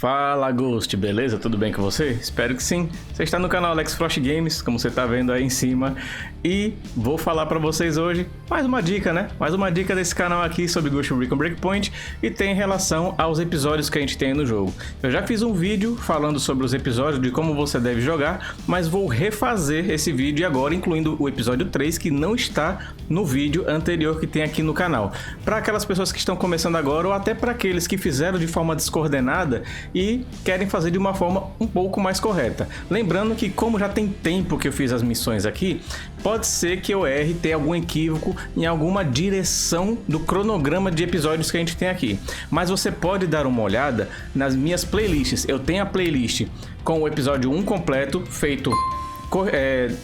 Fala Ghost, beleza? Tudo bem com você? Espero que sim. Você está no canal Alex Frost Games, como você está vendo aí em cima. E vou falar para vocês hoje mais uma dica, né? Mais uma dica desse canal aqui sobre Ghost Recon Breakpoint e tem relação aos episódios que a gente tem no jogo. Eu já fiz um vídeo falando sobre os episódios, de como você deve jogar, mas vou refazer esse vídeo agora, incluindo o episódio 3, que não está no vídeo anterior que tem aqui no canal. Para aquelas pessoas que estão começando agora ou até para aqueles que fizeram de forma descoordenada e querem fazer de uma forma um pouco mais correta. Lembrando que, como já tem tempo que eu fiz as missões aqui, pode ser que eu erre, tenha algum equívoco em alguma direção do cronograma de episódios que a gente tem aqui. Mas você pode dar uma olhada nas minhas playlists. Eu tenho a playlist com o episódio 1 completo, feito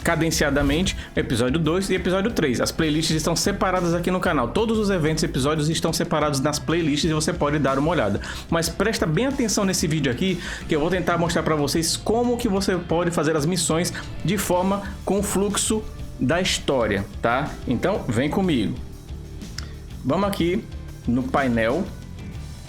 cadenciadamente, episódio 2 e episódio 3. As playlists estão separadas aqui no canal. Todos os eventos e episódios estão separados nas playlists e você pode dar uma olhada. Mas presta bem atenção nesse vídeo aqui, que eu vou tentar mostrar para vocês como que você pode fazer as missões de forma com o fluxo da história, tá? Então, vem comigo. Vamos aqui no painel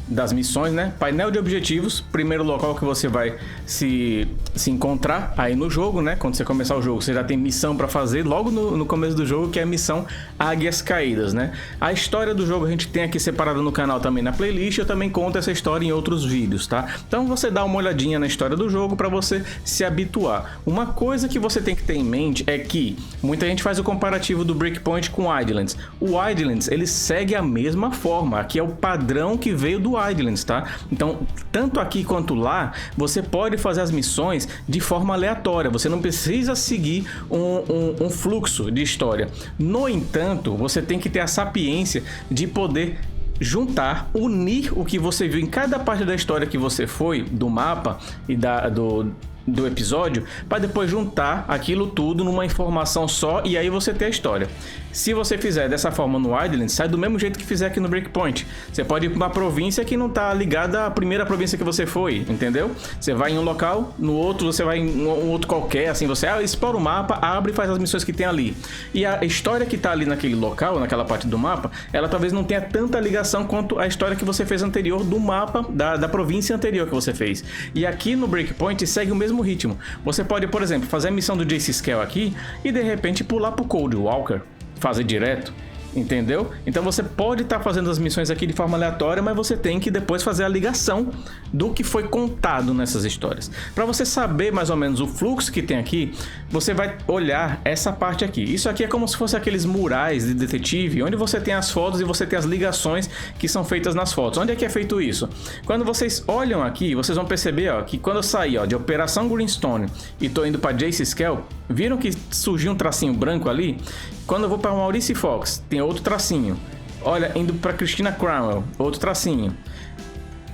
das missões, né? Painel de objetivos, primeiro local que você vai se encontrar aí no jogo, né? Quando você começar o jogo, você já tem missão para fazer logo no começo do jogo, que é a missão Águias Caídas, né? A história do jogo a gente tem aqui separada no canal também na playlist, eu também conto essa história em outros vídeos, tá? Então você dá uma olhadinha na história do jogo para você se habituar. Uma coisa que você tem que ter em mente é que muita gente faz o comparativo do Breakpoint com o Wildlands. O Wildlands, ele segue a mesma forma, aqui é o padrão que veio do Wildlands, tá? Então, tanto aqui quanto lá, você pode fazer as missões de forma aleatória, você não precisa seguir um fluxo de história. No entanto, você tem que ter a sapiência de poder juntar, unir o que você viu em cada parte da história que você foi, do mapa e do episódio, para depois juntar aquilo tudo numa informação só e aí você ter a história. Se você fizer dessa forma no Wildlands, sai do mesmo jeito que fizer aqui no Breakpoint. Você pode ir para uma província que não está ligada à primeira província que você foi, entendeu? Você vai em um local, no outro você vai em um outro qualquer, assim, você explora o mapa, abre e faz as missões que tem ali. E a história que está ali naquele local, naquela parte do mapa, ela talvez não tenha tanta ligação quanto a história que você fez anterior do mapa, da província anterior que você fez. E aqui no Breakpoint segue o mesmo ritmo. Você pode, por exemplo, fazer a missão do Jace Skell aqui e de repente pular pro Cold Walker, fazer direto, entendeu? Então você pode estar fazendo as missões aqui de forma aleatória, mas você tem que depois fazer a ligação do que foi contado nessas histórias. Para você saber mais ou menos o fluxo que tem aqui, você vai olhar essa parte aqui. Isso aqui é como se fosse aqueles murais de detetive, onde você tem as fotos e você tem as ligações que são feitas nas fotos. Onde é que é feito isso? Quando vocês olham aqui, vocês vão perceber, ó, que quando eu saí, ó, de Operação Greenstone e tô indo para Jace Skell, viram que surgiu um tracinho branco ali? Quando eu vou para Maurice Fox, tem outro tracinho. Olha, indo para Christina Cromwell, outro tracinho.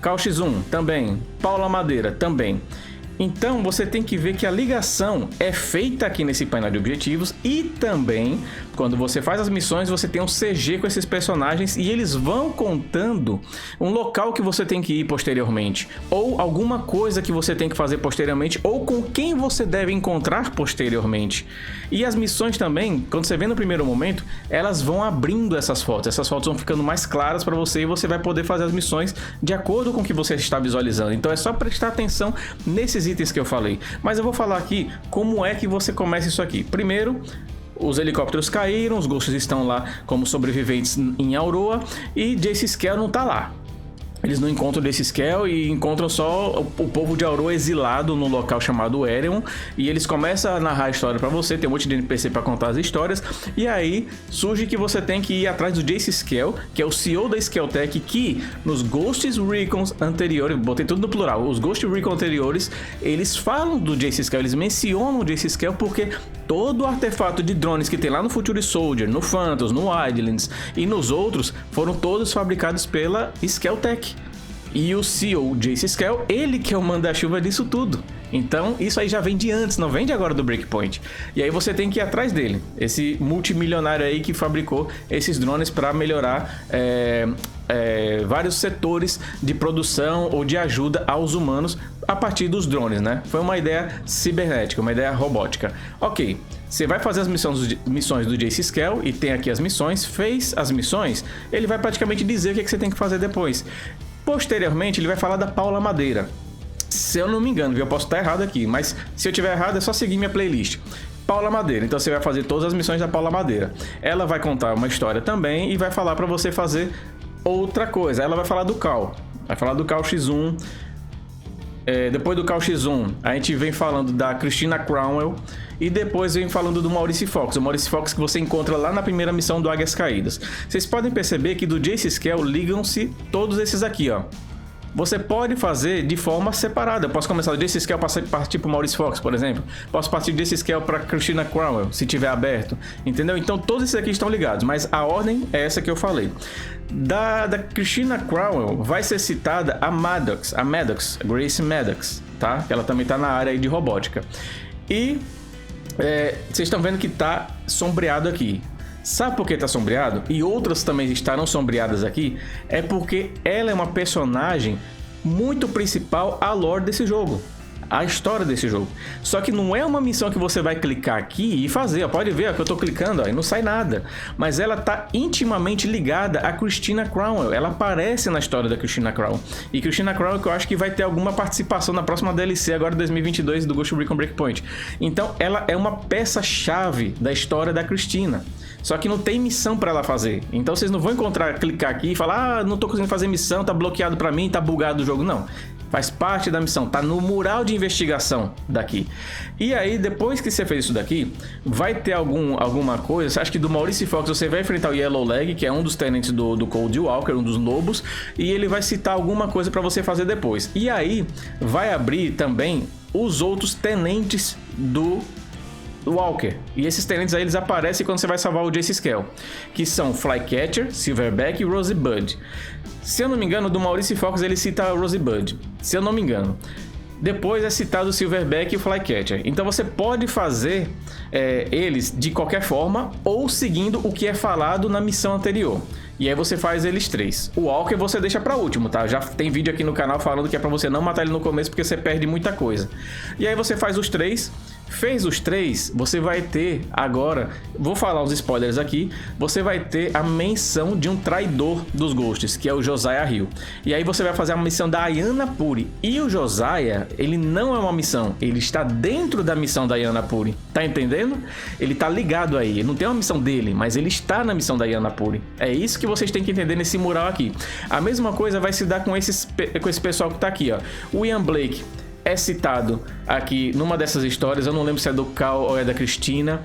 Cal X1 também. Paula Madeira também. Então você tem que ver que a ligação é feita aqui nesse painel de objetivos e também quando você faz as missões você tem um CG com esses personagens e eles vão contando um local que você tem que ir posteriormente ou alguma coisa que você tem que fazer posteriormente ou com quem você deve encontrar posteriormente. E as missões também, quando você vê no primeiro momento, elas vão abrindo essas fotos vão ficando mais claras para você e você vai poder fazer as missões de acordo com o que você está visualizando. Então é só prestar atenção nesses itens que eu falei, mas eu vou falar aqui como é que você começa isso aqui. Primeiro, os helicópteros caíram, os Ghosts estão lá como sobreviventes em Auroa e Jace Skell não tá lá. Eles não encontram Jace Skell e encontram só o povo de Auroa exilado no local chamado Ereon. E eles começam a narrar a história pra você, tem um monte de NPC pra contar as histórias. E aí surge que você tem que ir atrás do Jace Skell, que é o CEO da Skelltech, que nos Ghost Recon anteriores, botei tudo no plural, os Ghost Recon anteriores, eles falam do Jace Skell, eles mencionam o Jace Skell porque todo o artefato de drones que tem lá no Future Soldier, no Phantoms, no Wildlands e nos outros, foram todos fabricados pela Skelltech. E o CEO Jace Skell, ele que é o manda-chuva disso tudo. Então isso aí já vem de antes, não vem de agora do Breakpoint. E aí você tem que ir atrás dele, esse multimilionário aí que fabricou esses drones para melhorar vários setores de produção ou de ajuda aos humanos a partir dos drones, né? Foi uma ideia cibernética, uma ideia robótica. Ok, você vai fazer as missões do Jace Skell e tem aqui as missões, fez as missões, ele vai praticamente dizer o que você tem que fazer depois. Posteriormente ele vai falar da Paula Madeira. Se eu não me engano, viu? Eu posso estar errado aqui, mas se eu tiver errado é só seguir minha playlist. Paula Madeira, então você vai fazer todas as missões da Paula Madeira. Ela vai contar uma história também e vai falar pra você fazer outra coisa. Ela vai falar do Cal, vai falar do Cal X1. Depois do Cal X1, a gente vem falando da Christina Cromwell e depois vem falando do Maurice Fox. O Maurice Fox que você encontra lá na primeira missão do Águias Caídas. Vocês podem perceber que do Jace Skell ligam-se todos esses aqui, ó. Você pode fazer de forma separada. Eu posso começar do Jace Skell para partir para o Maurice Fox, por exemplo. Posso partir do Jace Skell para Christina Cromwell, se tiver aberto. Entendeu? Então todos esses aqui estão ligados, mas a ordem é essa que eu falei. Da Christina Cromwell vai ser citada a Maddox, Grace Maddox, tá? Ela também está na área aí de robótica. E vocês estão vendo que está sombreado aqui. Sabe por que está sombreado? E outras também estarão sombreadas aqui. É porque ela é uma personagem muito principal à lore desse jogo, a história desse jogo. Só que não é uma missão que você vai clicar aqui e fazer, ó, pode ver ó, que eu tô clicando ó, e não sai nada. Mas ela tá intimamente ligada a Christina Cromwell. Ela aparece na história da Christina Cromwell. E Christina Cromwell que eu acho que vai ter alguma participação na próxima DLC agora de 2022 do Ghost Recon Breakpoint. Então ela é uma peça-chave da história da Christina. Só que não tem missão pra ela fazer. Então vocês não vão clicar aqui e falar: ah, não tô conseguindo fazer missão, tá bloqueado pra mim, tá bugado o jogo. Não. Faz parte da missão, tá no mural de investigação daqui. E aí, depois que você fez isso daqui, vai ter alguma coisa. Você acha que do Maurice Fox você vai enfrentar o Yellow Leg, que é um dos tenentes do Cold Walker, um dos lobos, e ele vai citar alguma coisa pra você fazer depois. E aí, vai abrir também os outros tenentes do Walker. E esses tenentes aí, eles aparecem quando você vai salvar o Jace Skell, que são Flycatcher, Silverback e Rosebud. Se eu não me engano, do Maurice Fox ele cita a Rosebud, se eu não me engano. Depois é citado o Silverback e o Flycatcher. Então você pode fazer eles de qualquer forma ou seguindo o que é falado na missão anterior. E aí você faz eles três. O Walker você deixa pra último, tá? Já tem vídeo aqui no canal falando que é pra você não matar ele no começo porque você perde muita coisa. E aí você faz os três. Fez os três, você vai ter agora, vou falar uns spoilers aqui, você vai ter a menção de um traidor dos Ghosts, que é o Josiah Hill. E aí você vai fazer a missão da Ayana Puri. E o Josiah, ele não é uma missão, ele está dentro da missão da Ayana Puri. Tá entendendo? Ele tá ligado aí, ele não tem uma missão dele, mas ele está na missão da Ayana Puri. É isso que vocês têm que entender nesse mural aqui. A mesma coisa vai se dar com esse pessoal que tá aqui, ó. O Ian Blake é citado aqui numa dessas histórias, eu não lembro se é do Cal ou é da Christina.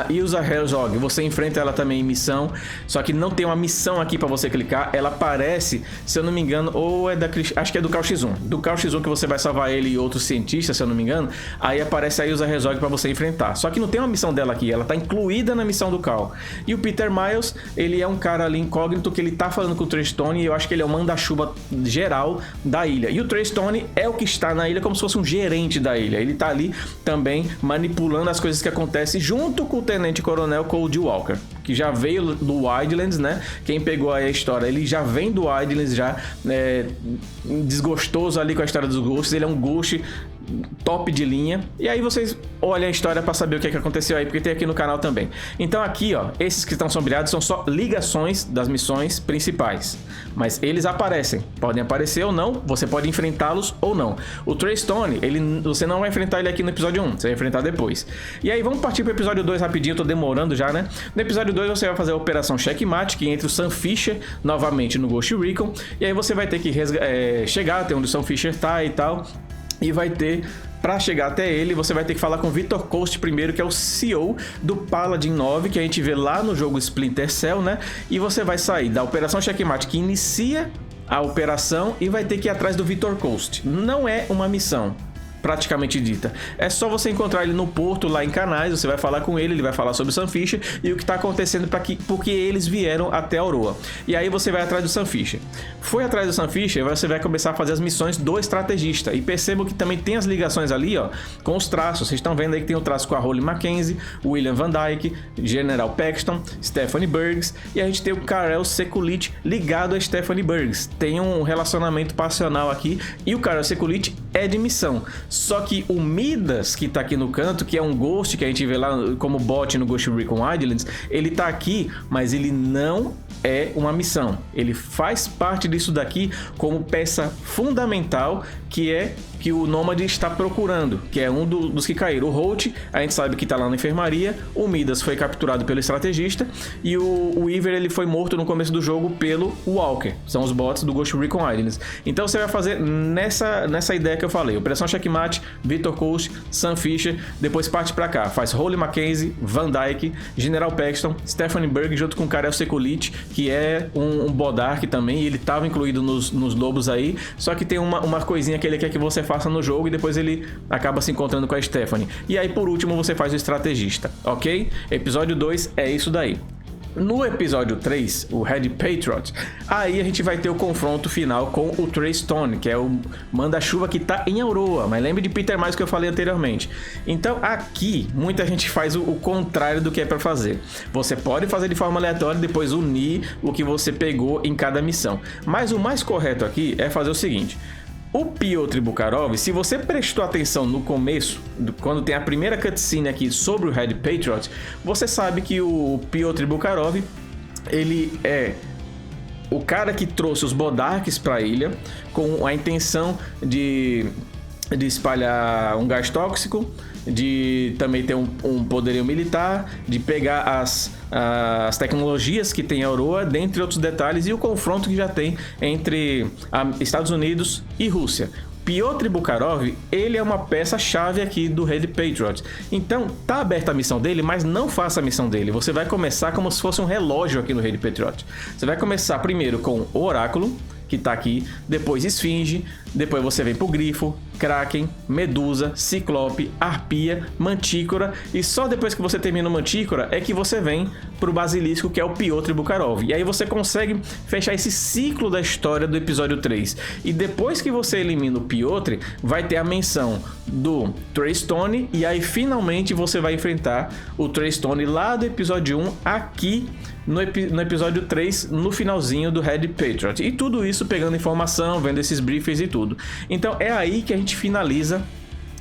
E usa Herzog, você enfrenta ela também em missão, só que não tem uma missão aqui pra você clicar. Ela aparece, se eu não me engano, ou é da acho que é do Cal X1. Do Cal X1 que você vai salvar ele e outros cientistas, se eu não me engano. Aí aparece aí usa Herzog pra você enfrentar. Só que não tem uma missão dela aqui, ela tá incluída na missão do Cal. E o Peter Miles, ele é um cara ali incógnito que ele tá falando com o Treystone, e eu acho que ele é o manda-chuva geral da ilha. E o Treystone é o que está na ilha como se fosse um gerente da ilha. Ele tá ali também manipulando as coisas que acontecem junto com o Tenente Coronel Cold Walker, que já veio do Wildlands, né? Quem pegou aí a história, ele já vem do Wildlands, já desgostoso ali com a história dos Ghosts. Ele é um Ghost top de linha. E aí vocês olham a história para saber o que aconteceu aí, porque tem aqui no canal também. Então aqui, ó, esses que estão sombreados são só ligações das missões principais, mas eles aparecem, podem aparecer ou não, você pode enfrentá-los ou não. O Treystone, você não vai enfrentar ele aqui no episódio 1, você vai enfrentar depois. E aí vamos partir pro episódio 2 rapidinho, eu tô demorando já, né? No episódio 2 você vai fazer a Operação Checkmate, que entra o Sam Fisher novamente no Ghost Recon, e aí você vai ter que chegar até onde o Sam Fisher tá e tal. E vai ter, para chegar até ele, você vai ter que falar com o Victor Coast primeiro, que é o CEO do Paladin 9, que a gente vê lá no jogo Splinter Cell, né? E você vai sair da Operação Checkmate, que inicia a operação, e vai ter que ir atrás do Victor Coast. Não é uma missão praticamente dita, é só você encontrar ele no porto lá em Canais, você vai falar com ele, ele vai falar sobre o Sam Fisher e o que está acontecendo porque eles vieram até Auroa. E aí você vai atrás do Sam Fisher. Foi atrás do Sam Fisher, você vai começar a fazer as missões do estrategista, e percebam que também tem as ligações ali, ó, com os traços. Vocês estão vendo aí que tem o traço com a Holly Mackenzie, William Van Dyke, General Paxton, Stephanie Burgess, e a gente tem o Karel Sekulic ligado a Stephanie Burgess. Tem um relacionamento passional aqui, e o Karel Sekulic é de missão. Só que o Midas, que tá aqui no canto, que é um Ghost que a gente vê lá como bot no Ghost Recon Wildlands, ele tá aqui, mas ele não é uma missão. Ele faz parte disso daqui como peça fundamental, que é que o Nômade está procurando, que é um dos que caíram. O Holt, a gente sabe que tá lá na enfermaria, o Midas foi capturado pelo estrategista e o Weaver, ele foi morto no começo do jogo pelo Walker, são os bots do Ghost Recon Wildlands. Então você vai fazer nessa ideia que eu falei, Operação Checkmate, Victor Coast, Sam Fisher, depois parte pra cá, faz Holly Mackenzie, Van Dyke, General Paxton, Stephanie Berg junto com Karel Sekulic, que é um Bodark também, e ele estava incluído nos lobos aí, só que tem uma coisinha que ele quer que você faça no jogo e depois ele acaba se encontrando com a Stephanie. E aí por último você faz o estrategista, ok? Episódio 2 é isso daí. No episódio 3, o Red Patriot, aí a gente vai ter o confronto final com o Trey Stone, que é o manda-chuva que tá em Auroa, mas lembre de Peter Miles que eu falei anteriormente. Então aqui, muita gente faz o contrário do que é para fazer. Você pode fazer de forma aleatória e depois unir o que você pegou em cada missão. Mas o mais correto aqui é fazer o seguinte: o Piotr Bukharov, se você prestou atenção no começo, quando tem a primeira cutscene aqui sobre o Red Patriot, você sabe que o Piotr Bukharov, ele é o cara que trouxe os Bodarks para a ilha com a intenção de espalhar um gás tóxico, de também ter um poderio militar, de pegar as tecnologias que tem a Auroa, dentre outros detalhes, e o confronto que já tem entre Estados Unidos e Rússia. Piotr Bukharov, ele é uma peça-chave aqui do Red Patriot. Então, tá aberta a missão dele, mas não faça a missão dele. Você vai começar como se fosse um relógio aqui no Red Patriot. Você vai começar primeiro com o Oráculo, que tá aqui, depois Esfinge, depois você vem pro Grifo, Kraken, Medusa, Ciclope, Arpia, Mantícora, e só depois que você termina o Mantícora é que você vem pro Basilisco, que é o Piotr Bukharov. E aí você consegue fechar esse ciclo da história do episódio 3. E depois que você elimina o Piotr, vai ter a menção do Trey Stone, e aí finalmente você vai enfrentar o Trey Stone lá do episódio 1 aqui no episódio 3, no finalzinho do Red Patriot. E tudo isso pegando informação, vendo esses briefings e tudo. Então é aí que a gente finaliza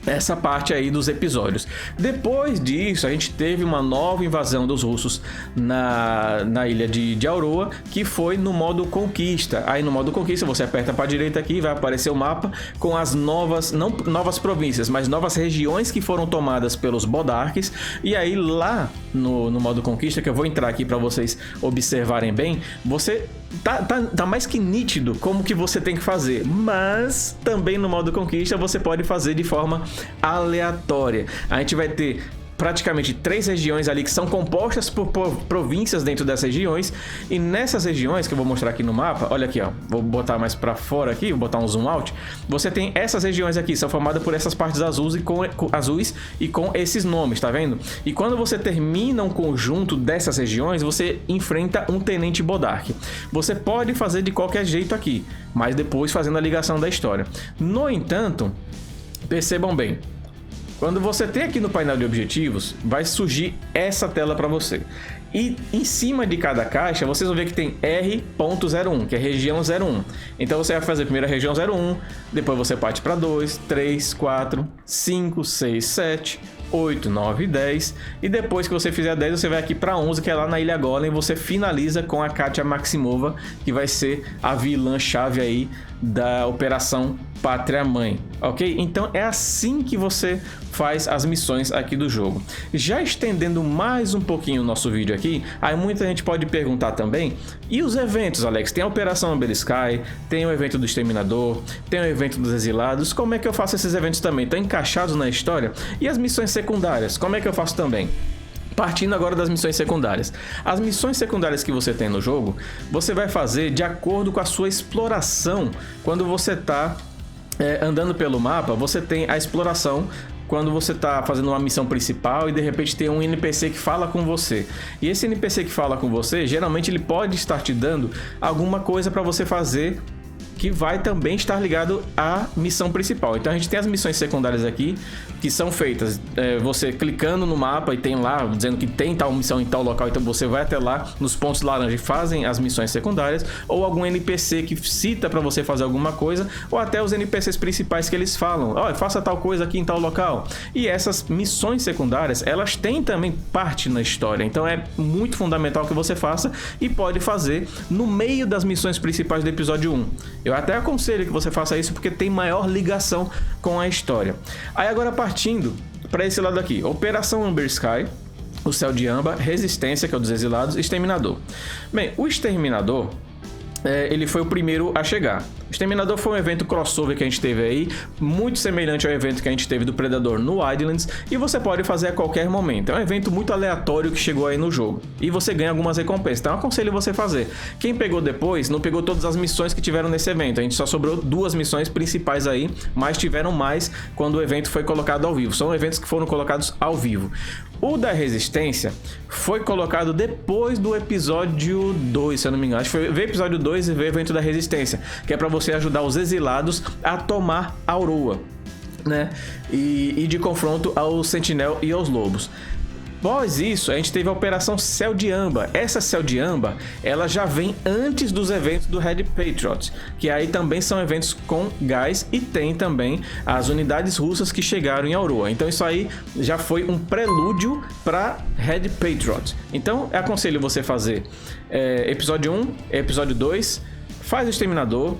essa parte aí dos episódios. Depois disso, a gente teve uma nova invasão dos russos na ilha de Auroa, que foi no modo Conquista. Aí no modo Conquista, você aperta para a direita aqui, vai aparecer o mapa com as novas, não novas províncias, mas novas regiões que foram tomadas pelos Bodarks. E aí lá no modo Conquista, que eu vou entrar aqui para vocês observarem bem, você tá mais que nítido como que você tem que fazer, mas também no modo Conquista você pode fazer de forma aleatória. A gente vai ter praticamente 3 regiões ali que são compostas por províncias dentro dessas regiões, e nessas regiões que eu vou mostrar aqui no mapa, olha aqui, ó, vou botar mais para fora aqui, vou botar um zoom out. Você tem essas regiões aqui, são formadas por essas partes azuis e com esses nomes, tá vendo? E quando você termina um conjunto dessas regiões, você enfrenta um Tenente Bodark. Você pode fazer de qualquer jeito aqui, mas depois fazendo a ligação da história. No entanto, percebam bem, quando você tem aqui no painel de objetivos, vai surgir essa tela para você. E em cima de cada caixa, vocês vão ver que tem R.01, que é região 01. Então você vai fazer primeiro a região 01, depois você parte para 2, 3, 4, 5, 6, 7, 8, 9 e 10. E depois que você fizer 10, você vai aqui para 11, que é lá na Ilha Golem. Você finaliza com a Katia Maximova, que vai ser a vilã-chave aí da Operação Pátria Mãe, ok? Então é assim que você faz as missões aqui do jogo. Já estendendo mais um pouquinho o nosso vídeo aqui, aí muita gente pode perguntar também, e os eventos, Alex? Tem a Operação Amber Sky, tem o evento do Exterminador, tem o evento dos Exilados, como é que eu faço esses eventos também? Estão encaixados na história? E as missões secundárias, como é que eu faço também? Partindo agora das missões secundárias. As missões secundárias que você tem no jogo, você vai fazer de acordo com a sua exploração. Quando você está andando pelo mapa, você tem a exploração quando você está fazendo uma missão principal e de repente tem um NPC que fala com você. E esse NPC que fala com você, geralmente ele pode estar te dando alguma coisa para você fazer que vai também estar ligado à missão principal. Então a gente tem as missões secundárias aqui, que são feitas você clicando no mapa e tem lá, dizendo que tem tal missão em tal local, então você vai até lá nos pontos laranja e fazem as missões secundárias, ou algum NPC que cita para você fazer alguma coisa, ou até os NPCs principais que eles falam, faça tal coisa aqui em tal local. E essas missões secundárias, elas têm também parte na história, então é muito fundamental que você faça e pode fazer no meio das missões principais do episódio 1. Eu até aconselho que você faça isso porque tem maior ligação com a história. Aí agora partindo para esse lado aqui, Operação Amber Sky, o Céu de Amba, Resistência, que é o dos Exilados, Exterminador. Bem, o Exterminador, ele foi o primeiro a chegar. O Exterminador foi um evento crossover que a gente teve aí, muito semelhante ao evento que a gente teve do Predador no Wildlands, e você pode fazer a qualquer momento. É um evento muito aleatório que chegou aí no jogo, e você ganha algumas recompensas, então eu aconselho você a fazer. Quem pegou depois, não pegou todas as missões que tiveram nesse evento, a gente só sobrou 2 missões principais aí, mas tiveram mais quando o evento foi colocado ao vivo. São eventos que foram colocados ao vivo. O da Resistência foi colocado depois do episódio 2, se eu não me engano. Acho que foi ver episódio 2 e ver o evento da Resistência, que é pra você ajudar os exilados a tomar Auroa, né? E de confronto aos Sentinel e aos Lobos. Após isso, a gente teve a Operação Céu de Amba. Essa Céu de Amba, ela já vem antes dos eventos do Red Patriot, que aí também são eventos com gás e tem também as unidades russas que chegaram em Auroa. Então isso aí já foi um prelúdio para Red Patriot. Então eu aconselho você fazer episódio 1, episódio 2, faz o Exterminador,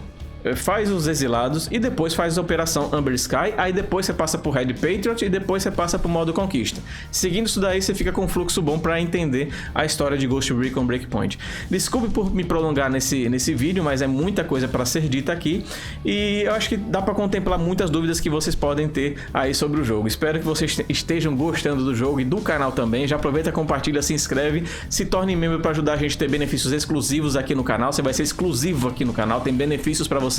faz os Exilados e depois faz a Operação Amber Sky, aí depois você passa pro Red Patriot e depois você passa pro modo Conquista. Seguindo isso daí, você fica com um fluxo bom para entender a história de Ghost Recon Breakpoint. Desculpe por me prolongar nesse vídeo, mas é muita coisa para ser dita aqui e eu acho que dá para contemplar muitas dúvidas que vocês podem ter aí sobre o jogo. Espero que vocês estejam gostando do jogo e do canal também. Já aproveita, compartilha, se inscreve, se torne membro para ajudar a gente a ter benefícios exclusivos aqui no canal. Você vai ser exclusivo aqui no canal, tem benefícios para você.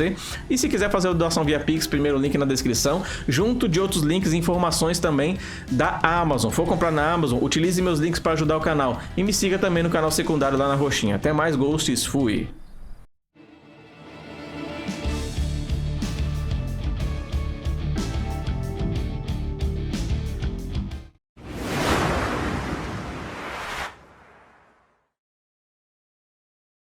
E se quiser fazer a doação via Pix, primeiro link na descrição, junto de outros links e informações também da Amazon. For comprar na Amazon, utilize meus links para ajudar o canal. E me siga também no canal secundário lá na roxinha. Até mais, Ghosts, fui!